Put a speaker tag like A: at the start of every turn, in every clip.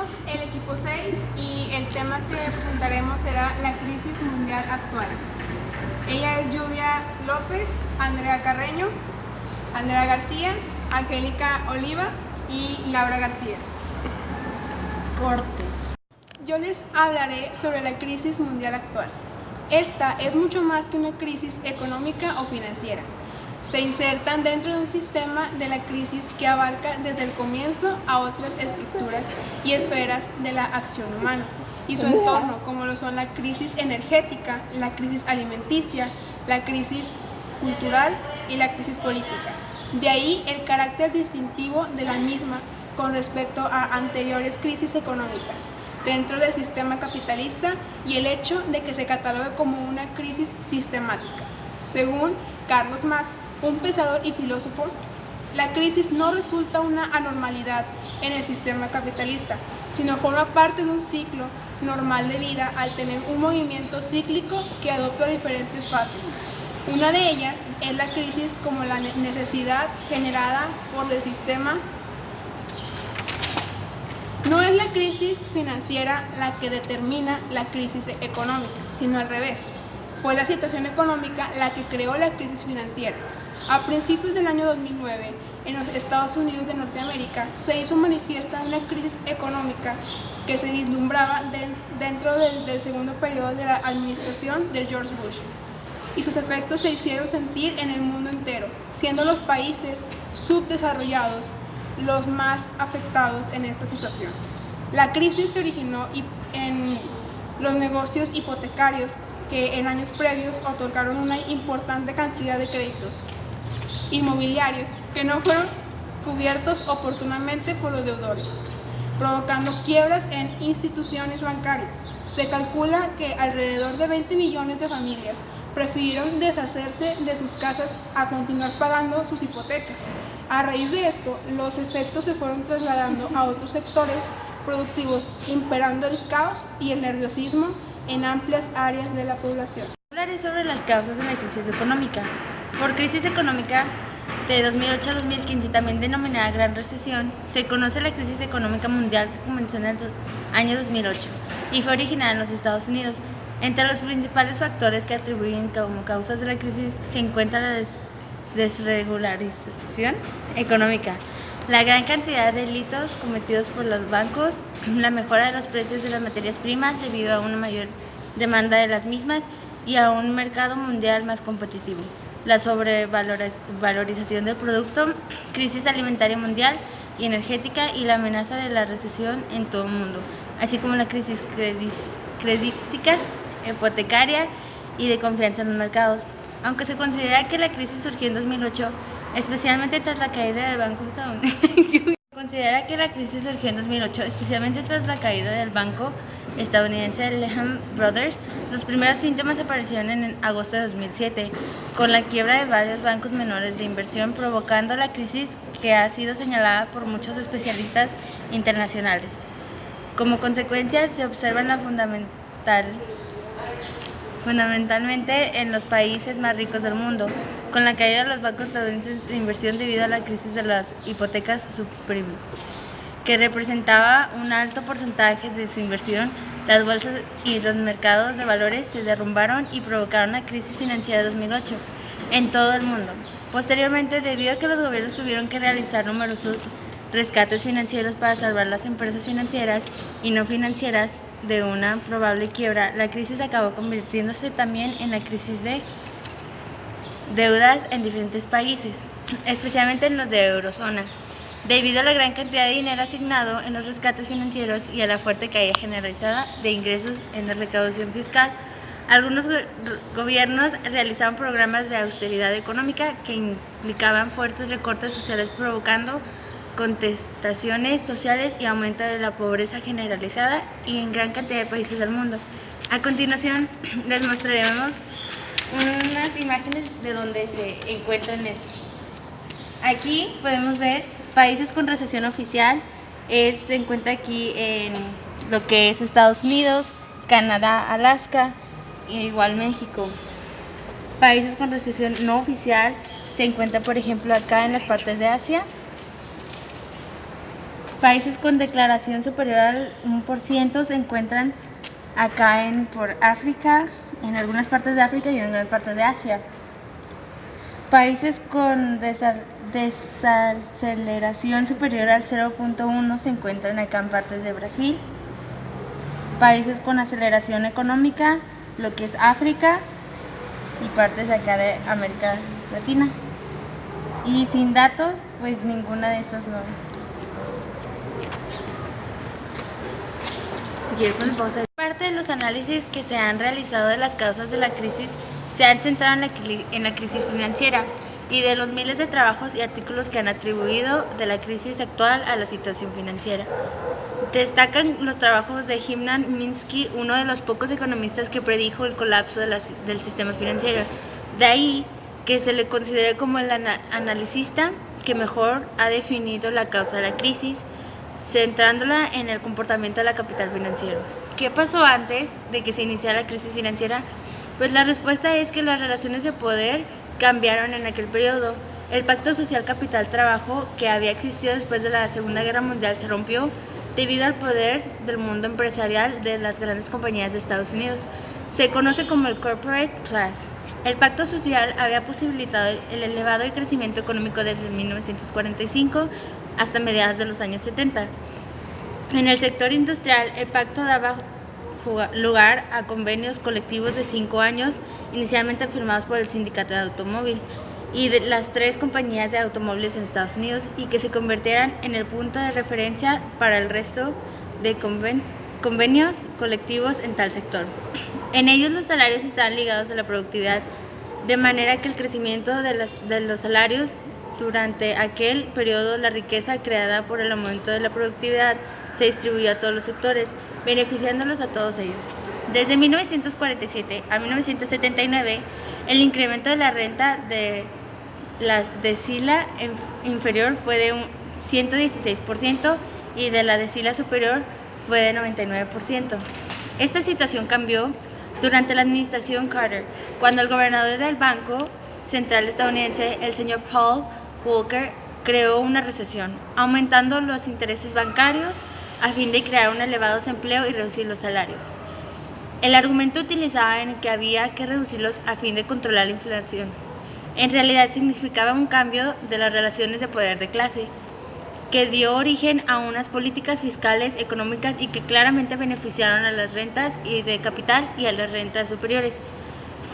A: somos el equipo 6 y el tema que presentaremos será la crisis mundial actual. Ella es Lluvia López, Andrea Carreño, Andrea García, Angélica Oliva y Laura García.
B: Corte.
A: Yo les hablaré sobre la crisis mundial actual. Esta es mucho más que una crisis económica o financiera. Se insertan dentro de un sistema de la crisis que abarca desde el comienzo a otras estructuras y esferas de la acción humana y su entorno, como lo son la crisis energética, la crisis alimenticia, la crisis cultural y la crisis política. De ahí el carácter distintivo de la misma con respecto a anteriores crisis económicas dentro del sistema capitalista y el hecho de que se catalogue como una crisis sistemática. Según Carlos Marx, un pensador y filósofo, la crisis no resulta una anormalidad en el sistema capitalista, sino forma parte de un ciclo normal de vida al tener un movimiento cíclico que adopta diferentes fases. Una de ellas es la crisis como la necesidad generada por el sistema. No es la crisis financiera la que determina la crisis económica, sino al revés. Fue la situación económica la que creó la crisis financiera. A principios del año 2009, en los Estados Unidos de Norteamérica, se hizo manifiesta una crisis económica que se vislumbraba dentro del segundo periodo de la administración de George Bush, y sus efectos se hicieron sentir en el mundo entero, siendo los países subdesarrollados los más afectados en esta situación. La crisis se originó en los negocios hipotecarios que en años previos otorgaron una importante cantidad de créditos inmobiliarios que no fueron cubiertos oportunamente por los deudores, provocando quiebras en instituciones bancarias. Se calcula que alrededor de 20 millones de familias prefirieron deshacerse de sus casas a continuar pagando sus hipotecas. A raíz de esto, los efectos se fueron trasladando a otros sectores productivos, imperando el caos y el nerviosismo en amplias áreas de la población.
B: Hablaré sobre las causas de la crisis económica. Por crisis económica de 2008 a 2015, también denominada Gran Recesión, se conoce la crisis económica mundial que comenzó en el año 2008 y fue originada en los Estados Unidos. Entre los principales factores que atribuyen como causas de la crisis se encuentra la desregularización económica, la gran cantidad de delitos cometidos por los bancos, la mejora de los precios de las materias primas debido a una mayor demanda de las mismas y a un mercado mundial más competitivo, la sobrevalorización del producto, crisis alimentaria mundial y energética y la amenaza de la recesión en todo el mundo, así como la crisis credítica, hipotecaria y de confianza en los mercados. Aunque se considera que la crisis surgió en 2008, especialmente tras la caída del banco estadounidense Lehman Brothers, los primeros síntomas aparecieron en agosto de 2007, con la quiebra de varios bancos menores de inversión, provocando la crisis que ha sido señalada por muchos especialistas internacionales. Como consecuencia, se observa fundamentalmente en los países más ricos del mundo, con la caída de los bancos estadounidenses de inversión debido a la crisis de las hipotecas subprime, que representaba un alto porcentaje de su inversión. Las bolsas y los mercados de valores se derrumbaron y provocaron la crisis financiera de 2008 en todo el mundo. Posteriormente, debido a que los gobiernos tuvieron que realizar numerosos rescates financieros para salvar las empresas financieras y no financieras de una probable quiebra, la crisis acabó convirtiéndose también en la crisis de deudas en diferentes países, especialmente en los de eurozona, debido a la gran cantidad de dinero asignado en los rescates financieros y a la fuerte caída generalizada de ingresos en la recaudación fiscal. Algunos gobiernos realizaban programas de austeridad económica que implicaban fuertes recortes sociales, provocando contestaciones sociales y aumento de la pobreza generalizada y en gran cantidad de países del mundo. A continuación les mostraremos unas imágenes de donde se encuentran esto. Aquí podemos ver países con recesión oficial. Se encuentra aquí en lo que es Estados Unidos, Canadá, Alaska e igual México. Países con recesión no oficial se encuentra, por ejemplo, acá en las partes de Asia. Países con declaración superior al 1% se encuentran acá por África, en algunas partes de África y en algunas partes de Asia. Países con desaceleración superior al 0.1 se encuentran acá en partes de Brasil. Países con aceleración económica, lo que es África y partes de acá de América Latina. Y sin datos, pues ninguna de estos no. Parte de los análisis que se han realizado de las causas de la crisis se han centrado en la crisis financiera y de los miles de trabajos y artículos que han atribuido de la crisis actual a la situación financiera. Destacan los trabajos de Hyman Minsky, uno de los pocos economistas que predijo el colapso del sistema financiero. De ahí que se le considere como el analista que mejor ha definido la causa de la crisis, centrándola en el comportamiento del capital financiero. ¿Qué pasó antes de que se iniciara la crisis financiera? Pues la respuesta es que las relaciones de poder cambiaron en aquel periodo. El pacto social capital-trabajo que había existido después de la Segunda Guerra Mundial se rompió debido al poder del mundo empresarial de las grandes compañías de Estados Unidos. Se conoce como el corporate class. El pacto social había posibilitado el elevado crecimiento económico desde 1945 hasta mediados de los años 70. En el sector industrial, el pacto daba lugar a convenios colectivos de 5 años, inicialmente firmados por el sindicato de automóvil y de las 3 compañías de automóviles en Estados Unidos, y que se convirtieran en el punto de referencia para el resto de convenios colectivos en tal sector. En ellos los salarios estaban ligados a la productividad, de manera que el crecimiento de los salarios durante aquel periodo, la riqueza creada por el aumento de la productividad se distribuyó a todos los sectores, beneficiándolos a todos ellos. Desde 1947 a 1979, el incremento de la renta de la decila inferior fue de un 116% y de la decila superior fue de 99%. Esta situación cambió durante la administración Carter, cuando el gobernador del Banco Central estadounidense, el señor Paul Volcker, creó una recesión, aumentando los intereses bancarios a fin de crear un elevado desempleo y reducir los salarios. El argumento utilizaba en que había que reducirlos a fin de controlar la inflación. En realidad significaba un cambio de las relaciones de poder de clase, que dio origen a unas políticas fiscales, económicas y que claramente beneficiaron a las rentas de capital y a las rentas superiores.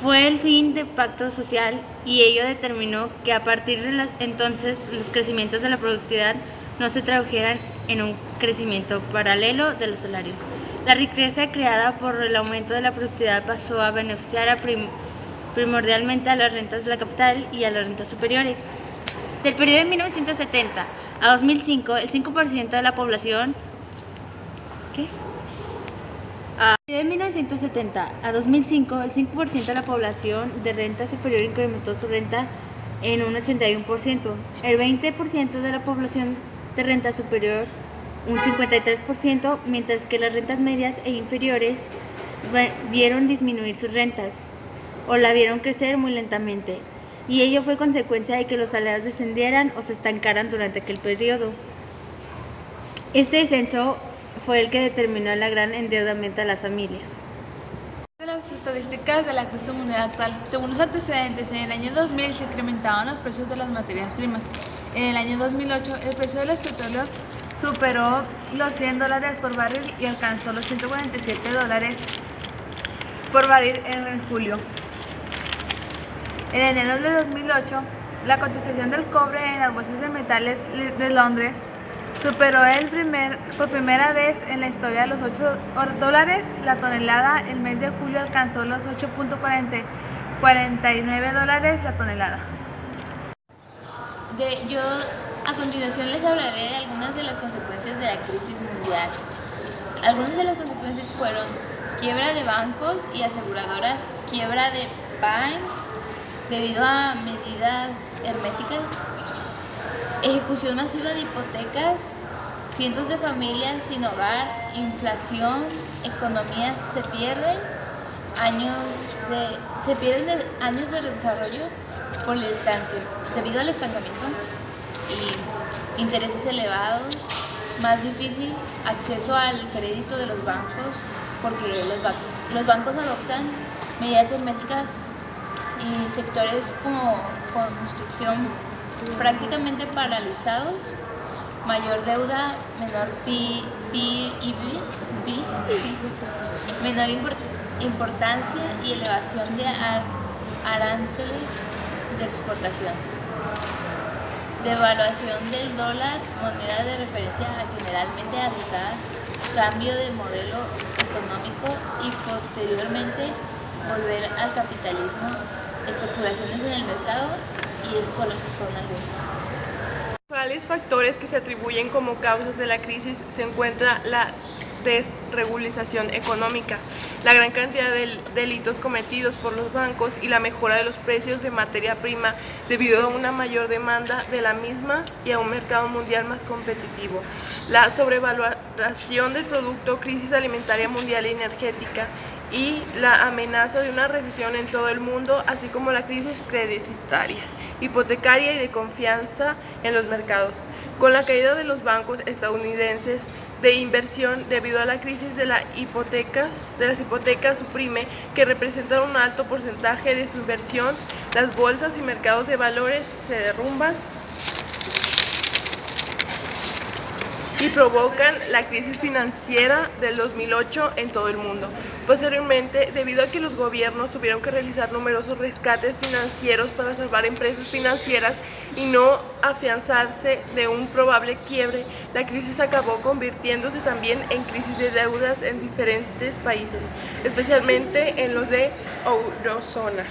B: Fue el fin del pacto social y ello determinó que a partir de entonces los crecimientos de la productividad no se tradujeran en un crecimiento paralelo de los salarios. La riqueza creada por el aumento de la productividad pasó a beneficiar primordialmente a las rentas de la capital y a las rentas superiores. Del periodo de 1970 a 2005, el 5% de la población... De 1970 a 2005, el 5% de la población de renta superior incrementó su renta en un 81%, el 20% de la población de renta superior un 53%, mientras que las rentas medias e inferiores vieron disminuir sus rentas o la vieron crecer muy lentamente, y ello fue consecuencia de que los salarios descendieran o se estancaran durante aquel periodo. Este descenso fue el que determinó el gran endeudamiento de las familias.
C: De las estadísticas de la crisis mundial actual, según los antecedentes, en el año 2000 se incrementaban los precios de las materias primas. En el año 2008, el precio de los petróleos superó los $100 por barril y alcanzó los $147 por barril en julio. En enero de 2008, la cotización del cobre en las bolsas de metales de Londres superó por primera vez en la historia los $8 la tonelada. El mes de julio alcanzó los $8.49 la tonelada.
D: Yo a continuación les hablaré de algunas de las consecuencias de la crisis mundial. Algunas de las consecuencias fueron quiebra de bancos y aseguradoras, quiebra de banks debido a medidas herméticas, ejecución masiva de hipotecas, cientos de familias sin hogar, inflación, economías se pierden años de desarrollo debido al estancamiento y intereses elevados, más difícil acceso al crédito de los bancos, porque los bancos adoptan medidas herméticas y sectores como construcción prácticamente paralizados, mayor deuda, menor PIB, menor importancia y elevación de aranceles de exportación, devaluación del dólar, moneda de referencia generalmente aceptada, cambio de modelo económico y posteriormente volver al capitalismo, especulaciones en el mercado, y esos solo son algunos.
E: Principales factores que se atribuyen como causas de la crisis se encuentra la desregulización económica, la gran cantidad de delitos cometidos por los bancos y la mejora de los precios de materia prima debido a una mayor demanda de la misma y a un mercado mundial más competitivo, la sobrevaloración del producto, crisis alimentaria mundial y energética, y la amenaza de una recesión en todo el mundo, así como la crisis crediticia, hipotecaria y de confianza en los mercados. Con la caída de los bancos estadounidenses de inversión debido a la crisis de las hipotecas suprime, que representan un alto porcentaje de su inversión, las bolsas y mercados de valores se derrumban y provocan la crisis financiera del 2008 en todo el mundo. Posteriormente, debido a que los gobiernos tuvieron que realizar numerosos rescates financieros para salvar empresas financieras y no afianzarse de un probable quiebre, la crisis acabó convirtiéndose también en crisis de deudas en diferentes países, especialmente en los de eurozona.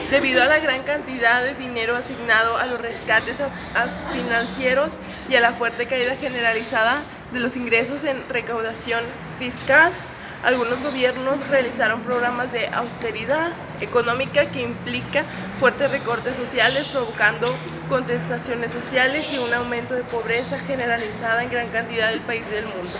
E: Debido a la gran cantidad de dinero asignado a los rescates financieros y a la fuerte caída generalizada de los ingresos en recaudación fiscal, algunos gobiernos realizaron programas de austeridad económica que implica fuertes recortes sociales, provocando contestaciones sociales y un aumento de pobreza generalizada en gran cantidad del país y del mundo.